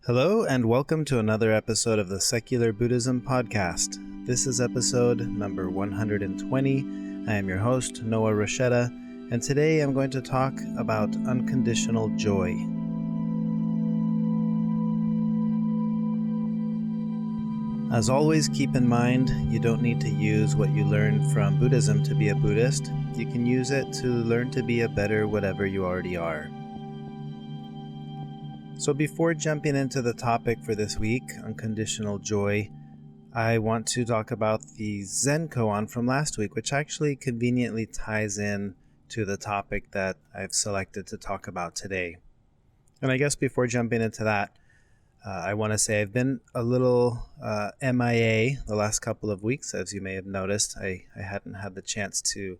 Hello and welcome to another episode of the Secular Buddhism Podcast. This is episode number 120. I am your host, Noah Rochetta, and today I'm going to talk about unconditional joy. As always, keep in mind, you don't need to use what you learned from Buddhism to be a Buddhist. You can use it to learn to be a better whatever you already are. So before jumping into the topic for this week, unconditional joy, I want to talk about the Zen koan from last week, which actually conveniently ties in to the topic that I've selected to talk about today. And I guess before jumping into that, I want to say I've been a little MIA the last couple of weeks. As you may have noticed, I hadn't had the chance to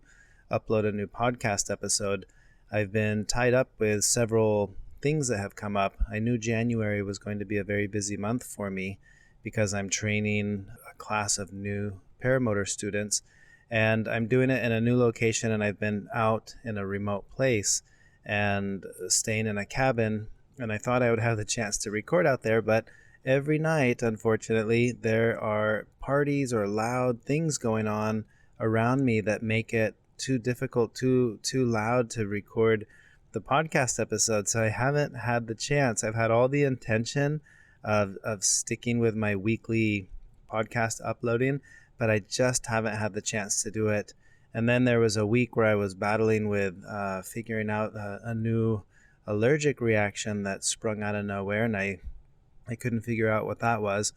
upload a new podcast episode. I've been tied up with several things that have come up. I knew January was going to be a very busy month for me because I'm training a class of new paramotor students, and I'm doing it in a new location, and I've been out in a remote place and staying in a cabin, and I thought I would have the chance to record out there, but every night, unfortunately, there are parties or loud things going on around me that make it too difficult, too loud to record the podcast episode. So I haven't had the chance. I've had all the intention of sticking with my weekly podcast uploading, but I just haven't had the chance to do it. And then there was a week where I was battling with figuring out a new allergic reaction that sprung out of nowhere, and I couldn't figure out what that was,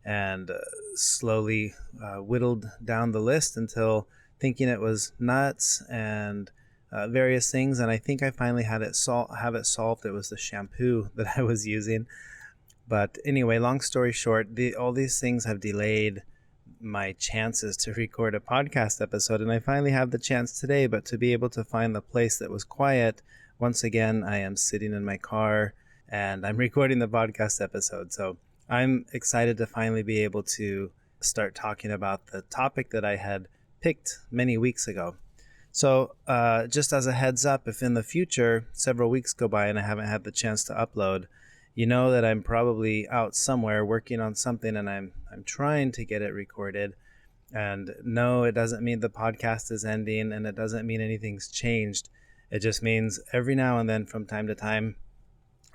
and slowly whittled down the list until thinking it was nuts and various things, and I think I finally have it solved. It was the shampoo that I was using. But anyway, long story short, all these things have delayed my chances to record a podcast episode, and I finally have the chance today. But to be able to find the place that was quiet, once again, I am sitting in my car and I'm recording the podcast episode. So I'm excited to finally be able to start talking about the topic that I had picked many weeks ago. So just as a heads up, if in the future several weeks go by and I haven't had the chance to upload, you know that I'm probably out somewhere working on something, and I'm trying to get it recorded. And no, it doesn't mean the podcast is ending, and it doesn't mean anything's changed. It just means every now and then from time to time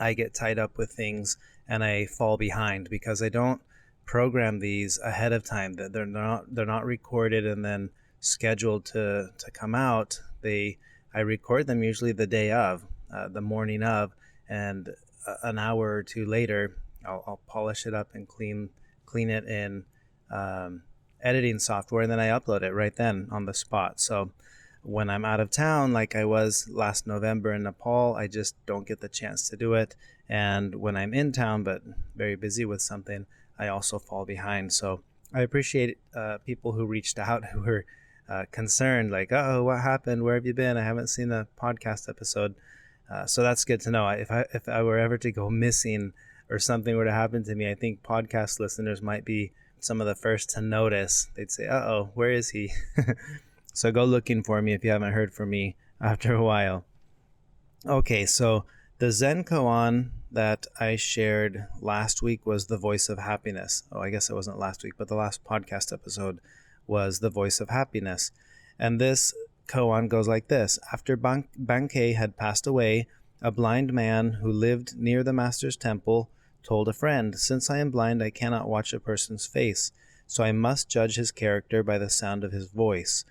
I get tied up with things and I fall behind because I don't program these ahead of time. That they're not recorded and then scheduled to come out. I record them usually the day of, the morning of, and an hour or two later I'll polish it up and clean it in editing software, and then I upload it right then on the spot. So when I'm out of town, like I was last November in Nepal, I just don't get the chance to do it. And when I'm in town but very busy with something, I also fall behind. So I appreciate people who reached out who were concerned, like, oh, what happened? Where have you been? I haven't seen a podcast episode. So that's good to know. If I were ever to go missing or something were to happen to me, I think podcast listeners might be some of the first to notice. They'd say, uh-oh, where is he? So go looking for me if you haven't heard from me after a while. Okay, so the Zen koan that I shared last week was the voice of happiness. Oh, I guess it wasn't last week, but the last podcast episode was the voice of happiness. And this koan goes like this. After Bankei had passed away, a blind man who lived near the master's temple told a friend, "Since I am blind, I cannot watch a person's face, so I must judge his character by the sound of his voice.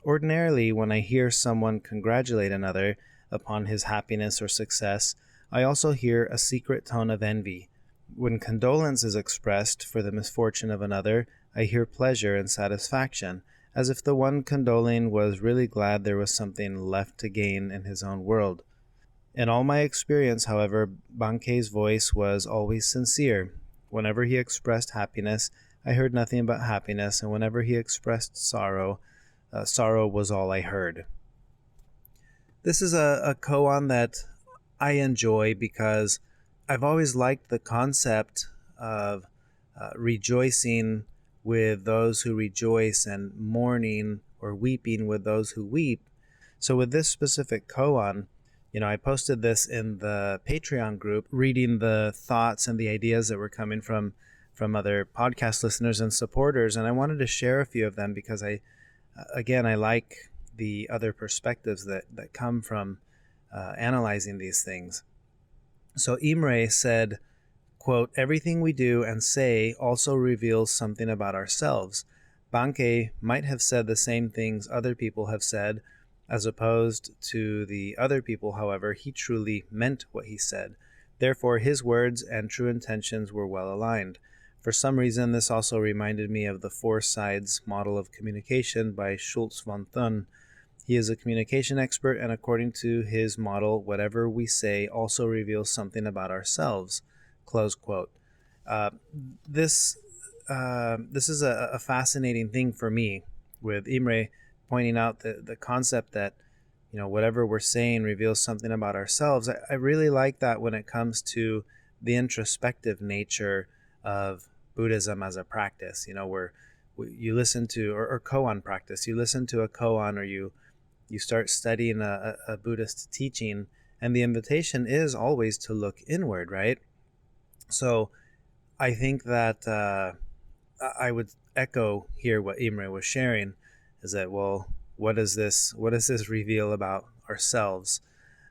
Ordinarily, when I hear someone congratulate another upon his happiness or success, I also hear a secret tone of envy. When condolence is expressed for the misfortune of another, I hear pleasure and satisfaction, as if the one condoling was really glad there was something left to gain in his own world. In all my experience, however, Bankei's voice was always sincere. Whenever he expressed happiness, I heard nothing but happiness, and whenever he expressed sorrow, sorrow was all I heard." This is a koan that I enjoy because I've always liked the concept of rejoicing with those who rejoice and mourning or weeping with those who weep. So with this specific koan, I posted this in the Patreon group, reading the thoughts and the ideas that were coming from other podcast listeners and supporters, and I wanted to share a few of them because I like the other perspectives that come from analyzing these things. So Imre said, quote, "Everything we do and say also reveals something about ourselves. Bankei might have said the same things other people have said. As opposed to the other people, however, he truly meant what he said. Therefore, his words and true intentions were well aligned. For some reason, this also reminded me of the Four Sides model of communication by Schultz von Thun. He is a communication expert, and according to his model, whatever we say also reveals something about ourselves." Close quote. Uh, this is a fascinating thing for me, with Imre pointing out the concept that whatever we're saying reveals something about ourselves. I really like that when it comes to the introspective nature of Buddhism as a practice. Where you listen to or koan practice. You listen to a koan, or you start studying a Buddhist teaching, and the invitation is always to look inward, right? So I think that I would echo here what Imre was sharing, is that, well, what does this reveal about ourselves?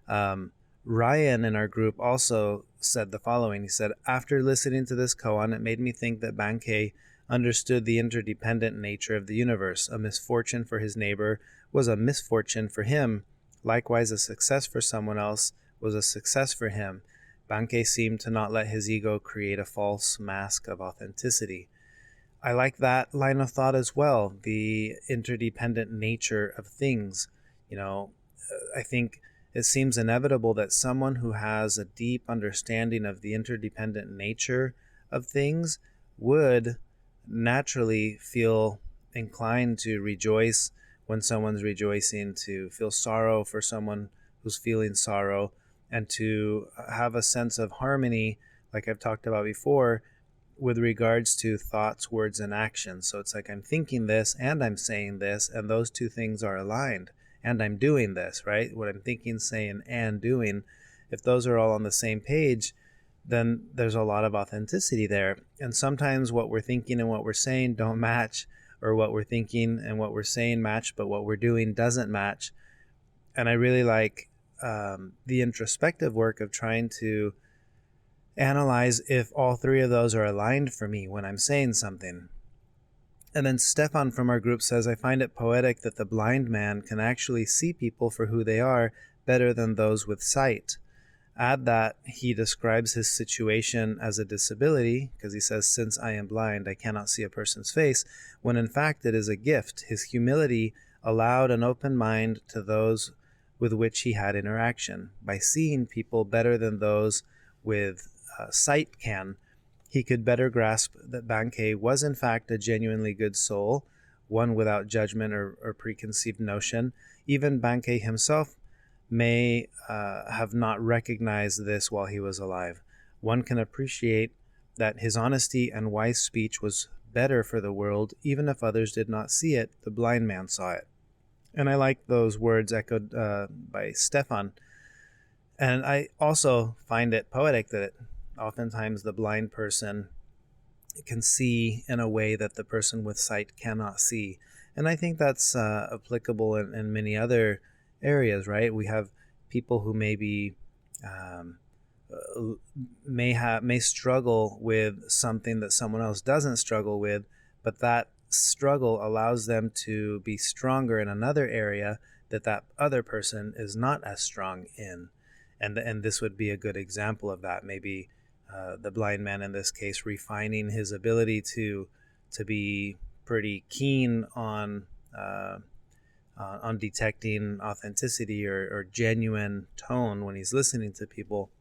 Ryan in our group also said the following. He said, "After listening to this koan, it made me think that Bankei understood the interdependent nature of the universe. A misfortune for his neighbor was a misfortune for him. Likewise, a success for someone else was a success for him. Bankei seemed to not let his ego create a false mask of authenticity." I like that line of thought as well, the interdependent nature of things. I think it seems inevitable that someone who has a deep understanding of the interdependent nature of things would naturally feel inclined to rejoice when someone's rejoicing, to feel sorrow for someone who's feeling sorrow, and to have a sense of harmony, like I've talked about before, with regards to thoughts, words, and actions. So it's like I'm thinking this and I'm saying this, and those two things are aligned, and I'm doing this, right? What I'm thinking, saying, and doing, if those are all on the same page, then there's a lot of authenticity there. And sometimes what we're thinking and what we're saying don't match, or what we're thinking and what we're saying match, but what we're doing doesn't match. And I really like the introspective work of trying to analyze if all three of those are aligned for me when I'm saying something. And then Stefan from our group says, "I find it poetic that the blind man can actually see people for who they are better than those with sight." Add that he describes his situation as a disability, because he says, "Since I am blind, I cannot see a person's face," when in fact it is a gift. His humility allowed an open mind to those with which he had interaction. By seeing people better than those with sight can, he could better grasp that Bankei was in fact a genuinely good soul, one without judgment or preconceived notion. Even Bankei himself may have not recognized this while he was alive. One can appreciate that his honesty and wise speech was better for the world, even if others did not see it. The blind man saw it. And I like those words echoed by Stefan. And I also find it poetic that oftentimes the blind person can see in a way that the person with sight cannot see. And I think that's applicable in many other areas, right? We have people who maybe may struggle with something that someone else doesn't struggle with, but that struggle allows them to be stronger in another area that other person is not as strong in. And this would be a good example of that. Maybe the blind man in this case refining his ability to be pretty keen on detecting authenticity or genuine tone when he's listening to people.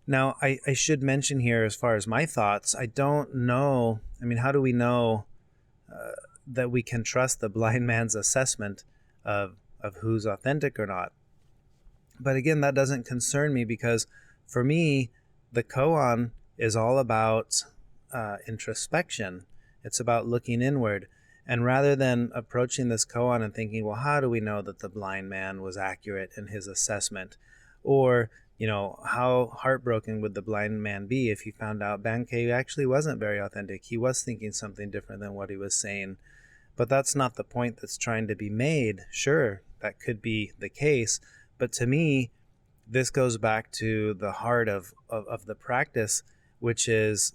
Now, I should mention here, as far as my thoughts, I don't know. I mean, how do we know that we can trust the blind man's assessment of who's authentic or not? But again, that doesn't concern me, because for me, the koan is all about introspection. It's about looking inward. And rather than approaching this koan and thinking, well, how do we know that the blind man was accurate in his assessment? Or, how heartbroken would the blind man be if he found out Bankei actually wasn't very authentic? He was thinking something different than what he was saying. But that's not the point that's trying to be made. Sure, that could be the case. But to me, this goes back to the heart of the practice, which is,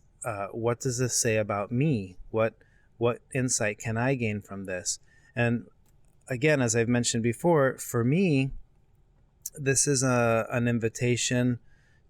what does this say about me? What insight can I gain from this? And again, as I've mentioned before, for me, this is an invitation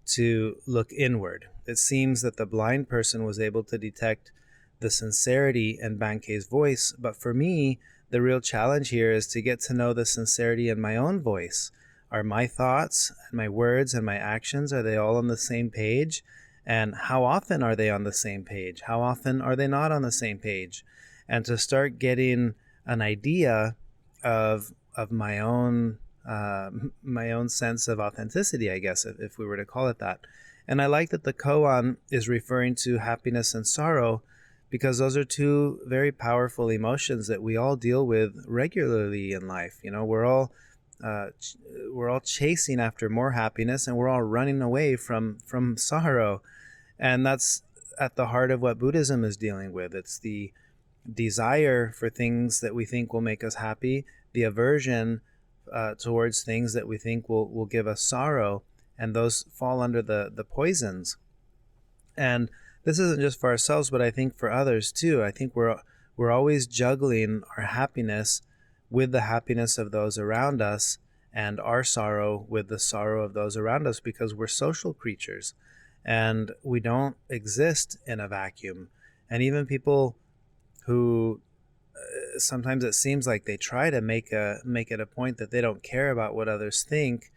to look inward. It seems that the blind person was able to detect the sincerity in Bankei's voice, but for me, the real challenge here is to get to know the sincerity in my own voice. Are my thoughts and my words and my actions, are they all on the same page? And how often are they on the same page? How often are they not on the same page? And to start getting an idea of my own sense of authenticity, I guess, if we were to call it that. And I like that the koan is referring to happiness and sorrow, because those are two very powerful emotions that we all deal with regularly in life. We're all chasing after more happiness, and we're all running away from sorrow. And that's at the heart of what Buddhism is dealing with. It's the desire for things that we think will make us happy, the aversion towards things that we think will give us sorrow, and those fall under the poisons. And this isn't just for ourselves, but I think for others too. I think we're always juggling our happiness with the happiness of those around us, and our sorrow with the sorrow of those around us, because we're social creatures and we don't exist in a vacuum. And even people who sometimes it seems like they try to make it a point that they don't care about what others think.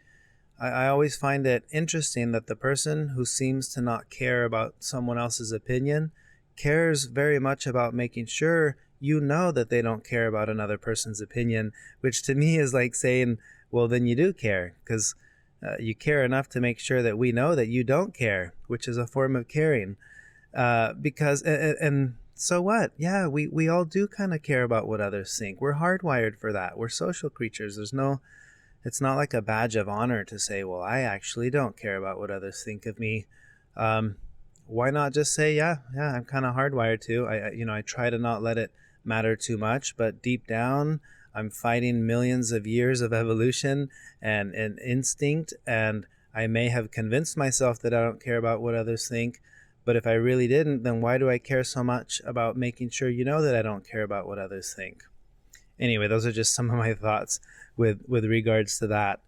I always find it interesting that the person who seems to not care about someone else's opinion cares very much about making sure that they don't care about another person's opinion, which to me is like saying, well, then you do care, because you care enough to make sure that we know that you don't care, which is a form of caring. Because so what? Yeah, we all do kind of care about what others think. We're hardwired for that. We're social creatures. It's not like a badge of honor to say, well, I actually don't care about what others think of me. Why not just say, yeah, I'm kind of hardwired to. I try to not let it matter too much, but deep down, I'm fighting millions of years of evolution and instinct, and I may have convinced myself that I don't care about what others think. But if I really didn't, then why do I care so much about making sure that I don't care about what others think? Anyway, those are just some of my thoughts with regards to that.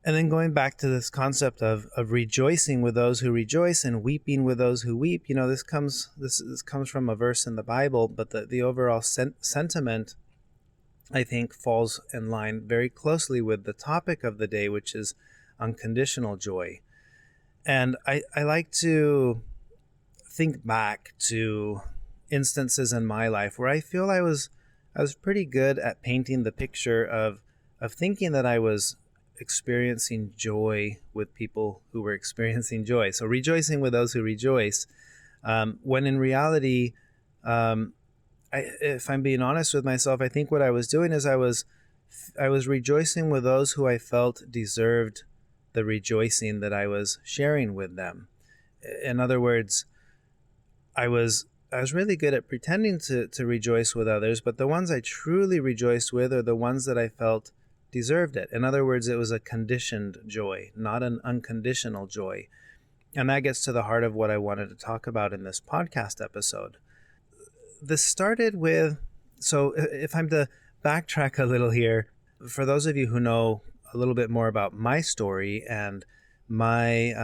And then going back to this concept of rejoicing with those who rejoice and weeping with those who weep, this comes from a verse in the Bible, but the overall sentiment, I think, falls in line very closely with the topic of the day, which is unconditional joy. And I like to think back to instances in my life where I feel I was pretty good at painting the picture of thinking that I was experiencing joy with people who were experiencing joy. So rejoicing with those who rejoice, when in reality, if I'm being honest with myself, I think what I was doing is I was rejoicing with those who I felt deserved the rejoicing that I was sharing with them. In other words, I was really good at pretending to rejoice with others, but the ones I truly rejoiced with are the ones that I felt deserved it. In other words, it was a conditioned joy, not an unconditional joy. And that gets to the heart of what I wanted to talk about in this podcast episode. This started with, so if I'm to backtrack a little here, for those of you who know a little bit more about my story and my,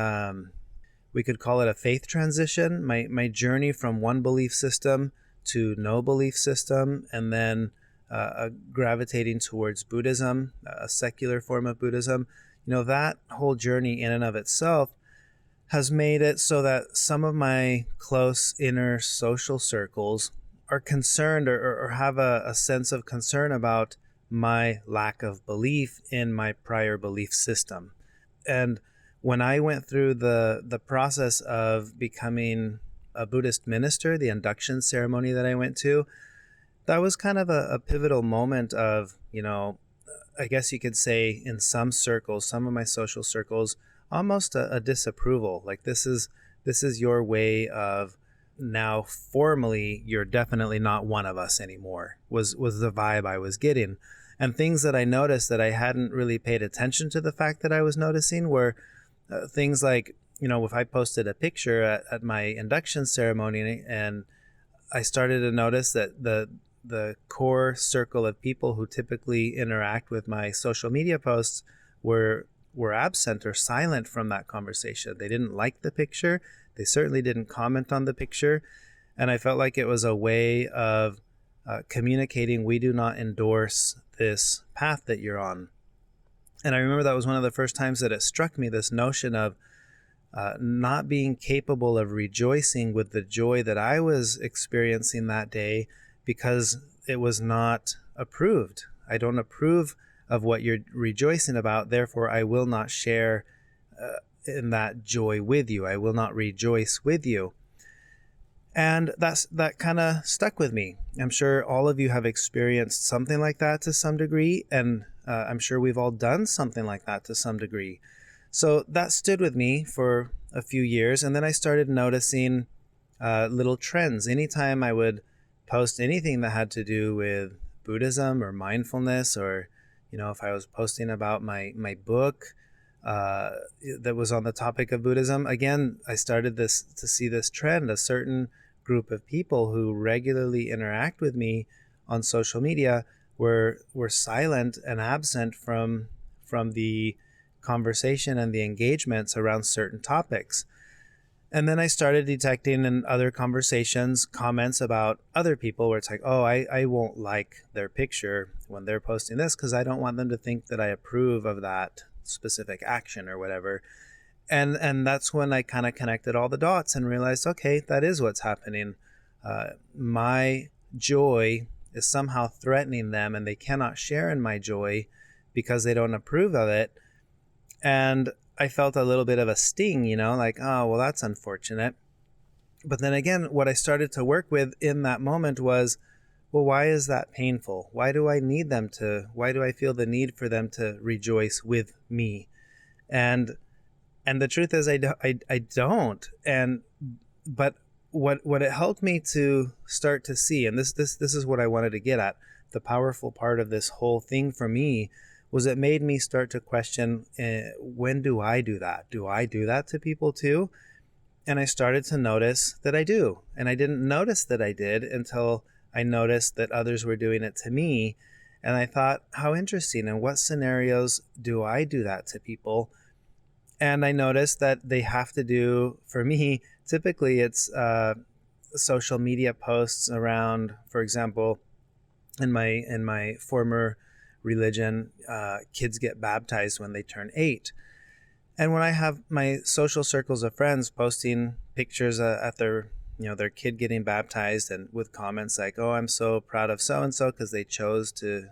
we could call it a faith transition, my journey from one belief system to no belief system, and then gravitating towards Buddhism, a secular form of Buddhism. That whole journey in and of itself has made it so that some of my close inner social circles are concerned or have a sense of concern about my lack of belief in my prior belief system. And when I went through the process of becoming a Buddhist minister, the induction ceremony that I went to, that was kind of a pivotal moment of, I guess you could say in some circles, some of my social circles, almost a disapproval. Like this is your way of, now formally you're definitely not one of us anymore, was the vibe I was getting. And things that I noticed that I hadn't really paid attention to the fact that I was noticing were things like, if I posted a picture at my induction ceremony, and I started to notice that the core circle of people who typically interact with my social media posts were absent or silent from that conversation. They didn't like the picture. They certainly didn't comment on the picture. And I felt like it was a way of communicating, we do not endorse this path that you're on. And I remember that was one of the first times that it struck me, this notion of not being capable of rejoicing with the joy that I was experiencing that day because it was not approved. I don't approve of what you're rejoicing about, therefore I will not share in that joy with you. I will not rejoice with you. And that kind of stuck with me. I'm sure all of you have experienced something like that to some degree, and I'm sure we've all done something like that to some degree. So that stood with me for a few years, and then I started noticing little trends. Anytime I would post anything that had to do with Buddhism or mindfulness, or if I was posting about my book that was on the topic of Buddhism, again, I started to see this trend. A certain group of people who regularly interact with me on social media were silent and absent from the conversation and the engagements around certain topics. And then I started detecting in other conversations comments about other people where it's like, oh, I won't like their picture when they're posting this because I don't want them to think that I approve of that specific action or whatever. And that's when I kind of connected all the dots and realized, okay, that is what's happening. My joy is somehow threatening them, and they cannot share in my joy because they don't approve of it. And I felt a little bit of a sting, like, oh, well, that's unfortunate. But then again, what I started to work with in that moment was, well, why is that painful? Why do I feel the need for them to rejoice with me? And the truth is I don't. But what it helped me to start to see, and this is what I wanted to get at, the powerful part of this whole thing for me was it made me start to question, when do I do that? Do I do that to people too? And I started to notice that I do. And I didn't notice that I did until I noticed that others were doing it to me. And I thought, how interesting. In what scenarios do I do that to people? And I noticed that they have to do, for me, typically it's social media posts around, for example, in my former religion, kids get baptized when they turn 8. And when I have my social circles of friends posting pictures at their kid getting baptized, and with comments like, oh, I'm so proud of so and so because they chose to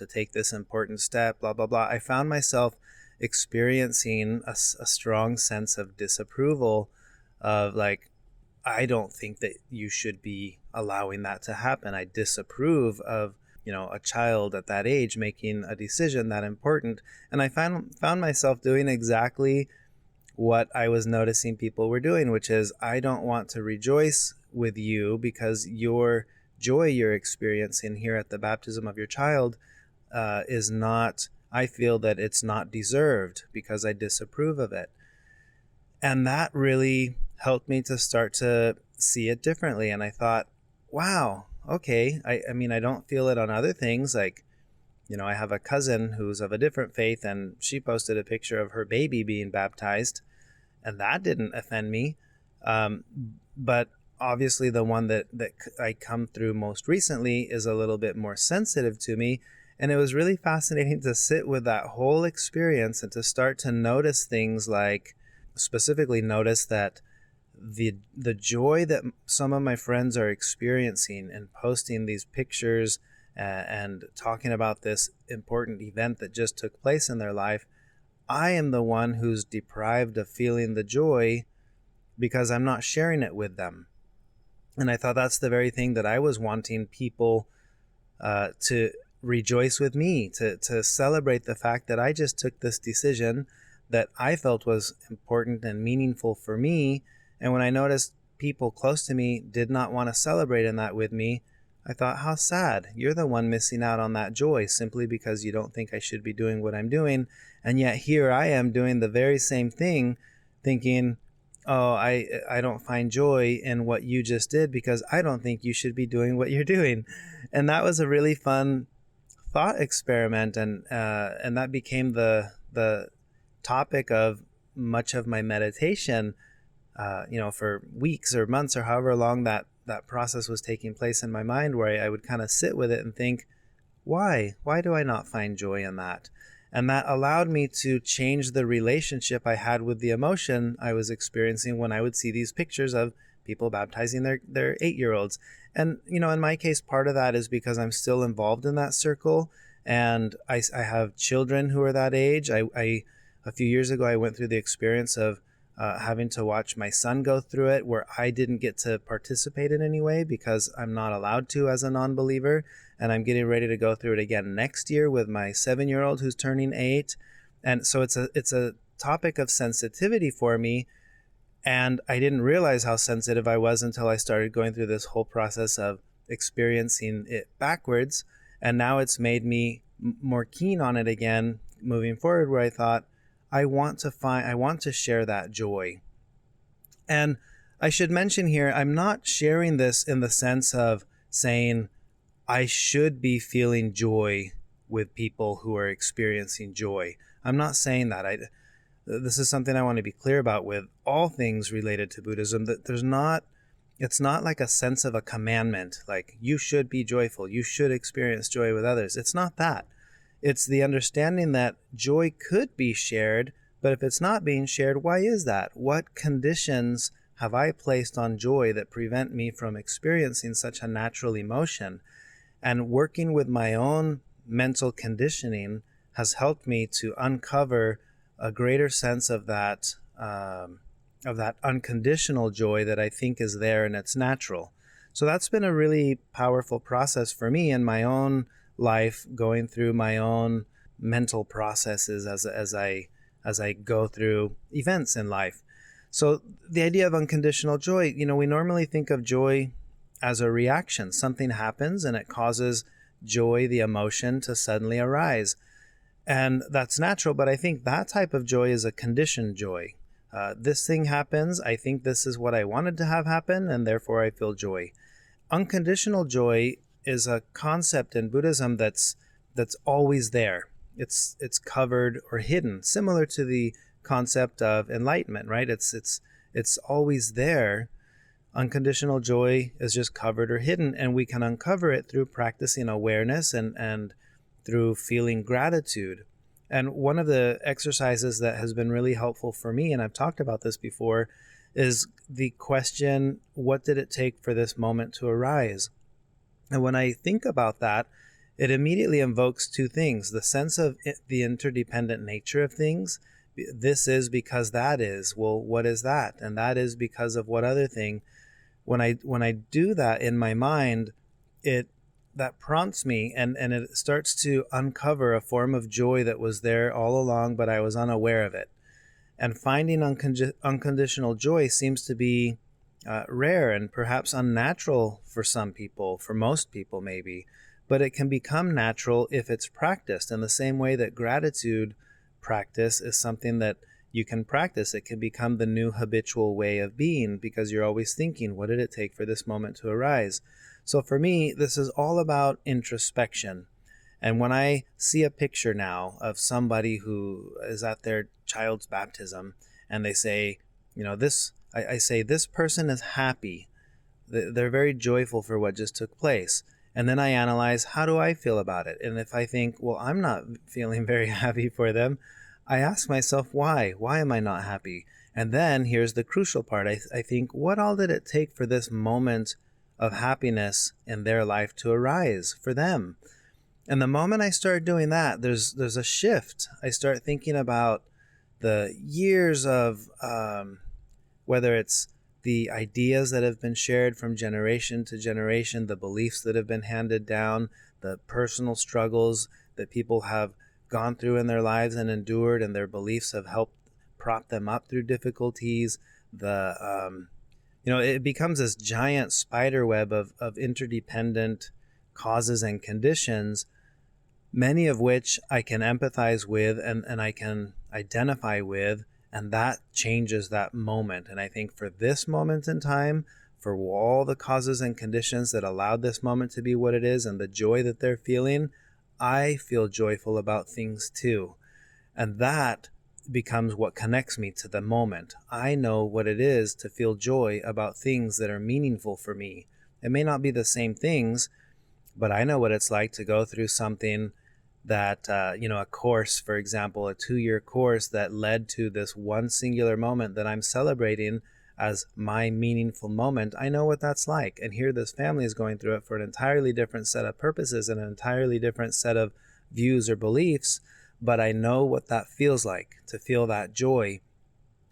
take this important step, blah blah blah, I found myself experiencing a strong sense of disapproval of, like, I don't think that you should be allowing that to happen. I disapprove of a child at that age making a decision that important. And I found myself doing exactly what I was noticing people were doing, which is, I don't want to rejoice with you because your joy you're experiencing here at the baptism of your child is not, I feel that it's not deserved because I disapprove of it. And that really helped me to start to see it differently. And I thought, wow, okay. I mean, I don't feel it on other things. Like, I have a cousin who's of a different faith, and she posted a picture of her baby being baptized, and that didn't offend me. But obviously the one that I come through most recently is a little bit more sensitive to me. And it was really fascinating to sit with that whole experience and to start to notice things like, specifically notice that the joy that some of my friends are experiencing and posting these pictures and talking about this important event that just took place in their life, I am the one who's deprived of feeling the joy because I'm not sharing it with them. And I thought that's the very thing that I was wanting people to rejoice with me, to celebrate the fact that I just took this decision that I felt was important and meaningful for me. And when I noticed people close to me did not want to celebrate in that with me, I thought, how sad. You're the one missing out on that joy simply because you don't think I should be doing what I'm doing. And yet here I am doing the very same thing, thinking, oh, I don't find joy in what you just did because I don't think you should be doing what you're doing. And that was a really fun thought experiment. And that became the topic of much of my meditation, for weeks or months or however long that process was taking place in my mind, where I would kind of sit with it and think, why do I not find joy in that? And that allowed me to change the relationship I had with the emotion I was experiencing when I would see these pictures of people baptizing their 8-year-olds. And, in my case, part of that is because I'm still involved in that circle. And I have children who are that age. A few years ago, I went through the experience of having to watch my son go through it, where I didn't get to participate in any way because I'm not allowed to as a non-believer. And I'm getting ready to go through it again next year with my 7-year-old who's turning 8. And so it's a topic of sensitivity for me. And I didn't realize how sensitive I was until I started going through this whole process of experiencing it backwards. And now it's made me more keen on it again moving forward, where I thought, I want to share that joy. And I should mention here, I'm not sharing this in the sense of saying I should be feeling joy with people who are experiencing joy. I'm not saying that. This is something I want to be clear about with all things related to Buddhism, that it's not like a sense of a commandment, like you should be joyful, you should experience joy with others. It's not that. It's the understanding that joy could be shared, but if it's not being shared, why is that? What conditions have I placed on joy that prevent me from experiencing such a natural emotion? And working with my own mental conditioning has helped me to uncover a greater sense of that unconditional joy that I think is there and it's natural. So that's been a really powerful process for me in my own life, going through my own mental processes as I go through events in life. So the idea of unconditional joy, we normally think of joy as a reaction. Something happens and it causes joy, the emotion, to suddenly arise. And that's natural, but I think that type of joy is a conditioned joy. This thing happens, I think this is what I wanted to have happen, and therefore I feel joy. Unconditional joy is a concept in Buddhism that's always there. It's covered or hidden, similar to the concept of enlightenment, right? It's always there. Unconditional joy is just covered or hidden, and we can uncover it through practicing awareness and through feeling gratitude. And one of the exercises that has been really helpful for me, and I've talked about this before, is the question, what did it take for this moment to arise? And when I think about that, it immediately invokes two things: the sense of the interdependent nature of things. This is because that is. Well, what is that? And that is because of what other thing? When I do that in my mind, that prompts me, and it starts to uncover a form of joy that was there all along, but I was unaware of it. And finding unconditional joy seems to be rare and perhaps unnatural for some people, for most people maybe, but it can become natural if it's practiced in the same way that gratitude practice is something that you can practice. It can become the new habitual way of being because you're always thinking, what did it take for this moment to arise? So for me, this is all about introspection. And when I see a picture now of somebody who is at their child's baptism and they say, I say, this person is happy. They're very joyful for what just took place. And then I analyze, how do I feel about it? And if I think, well, I'm not feeling very happy for them, I ask myself, why? Why am I not happy? And then here's the crucial part. I think, what all did it take for this moment of happiness in their life to arise for them? And the moment I start doing that, there's a shift. I start thinking about the years of whether it's the ideas that have been shared from generation to generation, the beliefs that have been handed down, the personal struggles that people have gone through in their lives and endured, and their beliefs have helped prop them up through difficulties. It becomes this giant spider web of interdependent causes and conditions, many of which I can empathize with and I can identify with, and that changes that moment. And I think for this moment in time, for all the causes and conditions that allowed this moment to be what it is and the joy that they're feeling, I feel joyful about things too. And that becomes what connects me to the moment. I know what it is to feel joy about things that are meaningful for me. It may not be the same things, but I know what it's like to go through something that, a course, for example, a 2-year course that led to this one singular moment that I'm celebrating as my meaningful moment. I know what that's like. And here this family is going through it for an entirely different set of purposes and an entirely different set of views or beliefs. But I know what that feels like, to feel that joy.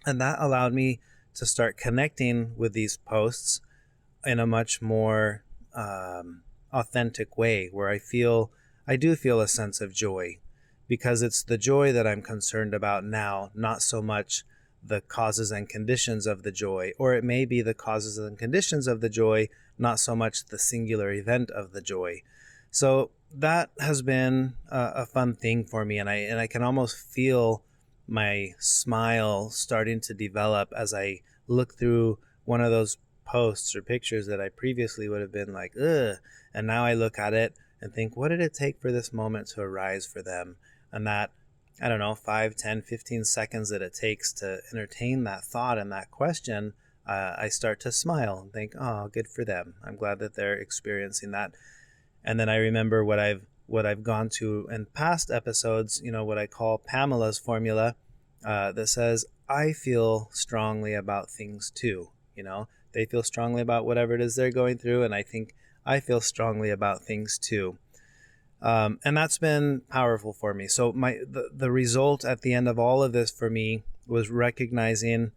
And that allowed me to start connecting with these posts in a much more authentic way, where I do feel a sense of joy, because it's the joy that I'm concerned about now, not so much the causes and conditions of the joy, or it may be the causes and conditions of the joy, not so much the singular event of the joy. So that has been a fun thing for me, and I can almost feel my smile starting to develop as I look through one of those posts or pictures that I previously would have been like, ugh, and now I look at it and think, what did it take for this moment to arise for them? And that, 5, 10, 15 seconds that it takes to entertain that thought and that question, I start to smile and think, oh, good for them. I'm glad that they're experiencing that. And then I remember what I've gone to in past episodes, what I call Pamela's formula, that says, I feel strongly about things too. They feel strongly about whatever it is they're going through, and I think I feel strongly about things too. And that's been powerful for me. So the result at the end of all of this for me was recognizing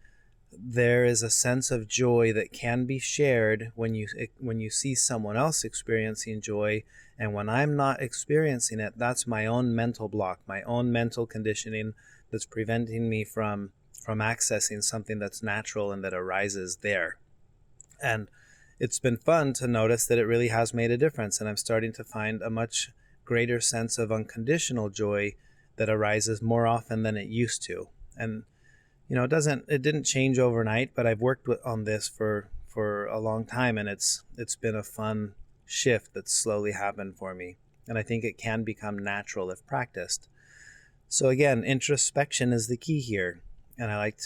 there is a sense of joy that can be shared when you see someone else experiencing joy. And when I'm not experiencing it, that's my own mental block, my own mental conditioning that's preventing me from accessing something that's natural and that arises there. And it's been fun to notice that it really has made a difference. And I'm starting to find a much greater sense of unconditional joy that arises more often than it used to. And it didn't change overnight, but I've worked on this for a long time, and it's been a fun shift that's slowly happened for me. And I think it can become natural if practiced. So again, introspection is the key here. And I like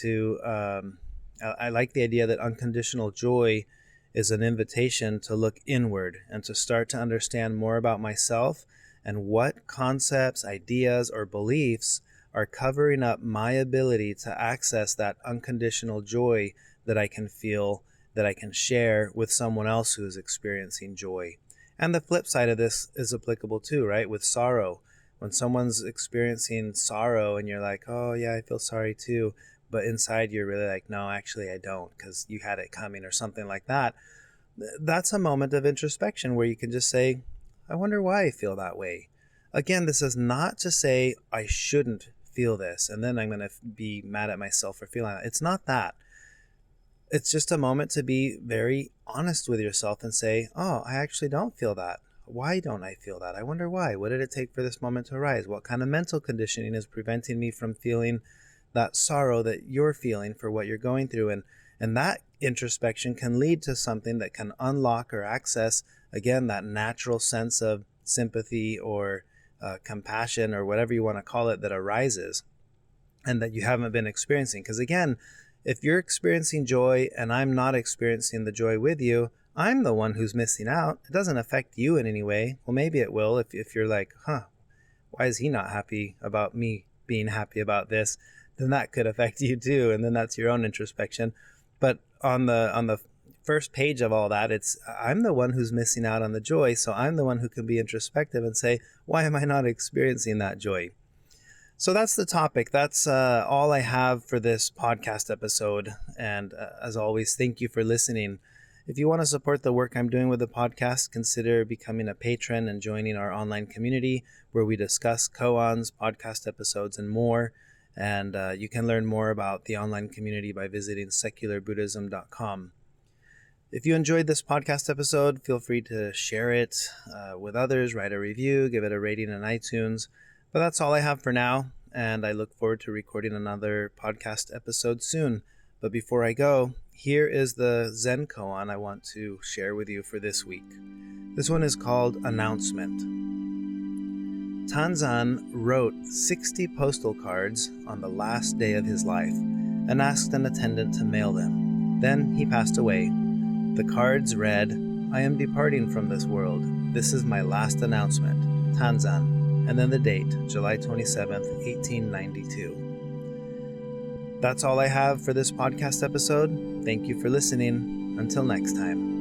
the idea that unconditional joy is an invitation to look inward and to start to understand more about myself and what concepts, ideas, or beliefs are covering up my ability to access that unconditional joy that I can feel, that I can share with someone else who is experiencing joy. And the flip side of this is applicable too, right? With sorrow. When someone's experiencing sorrow and you're like, oh yeah, I feel sorry too, but inside you're really like, no, actually I don't, because you had it coming or something like that. That's a moment of introspection where you can just say, I wonder why I feel that way. Again, this is not to say I shouldn't feel this and then I'm going to be mad at myself for feeling that. It's not that. It's just a moment to be very honest with yourself and say, oh, I actually don't feel that. Why don't I feel that? I wonder why. What did it take for this moment to arise? What kind of mental conditioning is preventing me from feeling that sorrow that you're feeling for what you're going through? And that introspection can lead to something that can unlock or access, again, that natural sense of sympathy or compassion or whatever you want to call it that arises and that you haven't been experiencing. Because again, if you're experiencing joy and I'm not experiencing the joy with you, I'm the one who's missing out. It doesn't affect you in any way. Well, maybe it will if you're like, why is he not happy about me being happy about this? Then that could affect you too. And then that's your own introspection. But on the first page of all that, it's I'm the one who's missing out on the joy. So I'm the one who can be introspective and say, why am I not experiencing that joy? So that's the topic. That's all I have for this podcast episode. And as always, thank you for listening. If you want to support the work I'm doing with the podcast, consider becoming a patron and joining our online community where we discuss koans, podcast episodes, and more. And you can learn more about the online community by visiting secularbuddhism.com. If you enjoyed this podcast episode, feel free to share it with others, write a review, give it a rating on iTunes. But that's all I have for now, and I look forward to recording another podcast episode soon. But before I go, here is the Zen koan I want to share with you for this week. This one is called Announcement. Tanzan wrote 60 postal cards on the last day of his life and asked an attendant to mail them. Then he passed away. The cards read, "I am departing from this world. This is my last announcement. Tanzan." And then the date, July 27th, 1892. That's all I have for this podcast episode. Thank you for listening. Until next time.